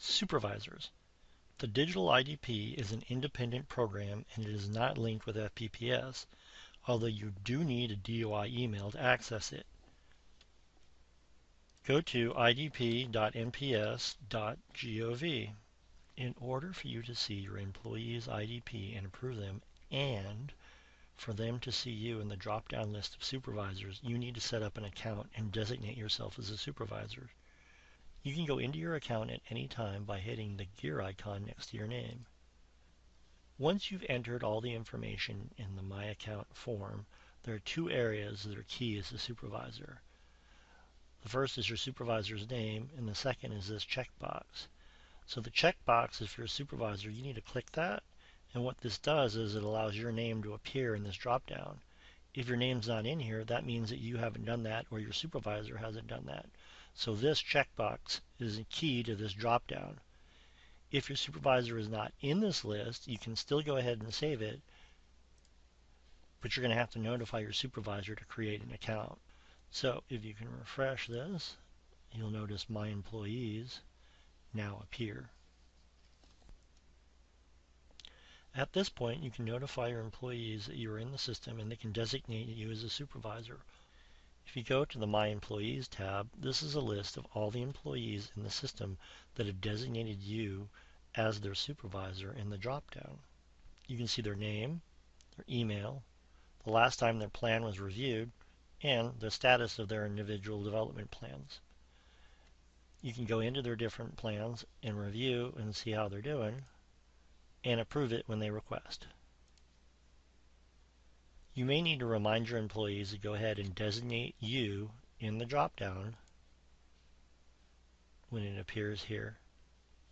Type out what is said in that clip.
Supervisors. The digital IDP is an independent program and it is not linked with FPPS, although you do need a DOI email to access it. Go to idp.nps.gov. In order for you to see your employees' IDP and approve them, and for them to see you in the drop-down list of supervisors, you need to set up an account and designate yourself as a supervisor. You can go into your account at any time by hitting the gear icon next to your name. Once you've entered all the information in the My Account form, there are two areas that are key as a supervisor. The first is your supervisor's name, and the second is this checkbox. So the checkbox, if you're a supervisor, you need to click that, and what this does is it allows your name to appear in this drop-down. If your name's not in here, that means that you haven't done that or your supervisor hasn't done that. So this checkbox is a key to this drop-down. If your supervisor is not in this list, you can still go ahead and save it, but you're going to have to notify your supervisor to create an account. So if you can refresh this, you'll notice My Employees now appear. At this point, you can notify your employees that you are in the system and they can designate you as a supervisor. If you go to the My Employees tab, this is a list of all the employees in the system that have designated you as their supervisor in the drop-down. You can see their name, their email, the last time their plan was reviewed, and the status of their individual development plans. You can go into their different plans and review and see how they're doing, and approve it when they request. You may need to remind your employees to go ahead and designate you in the drop-down when it appears here.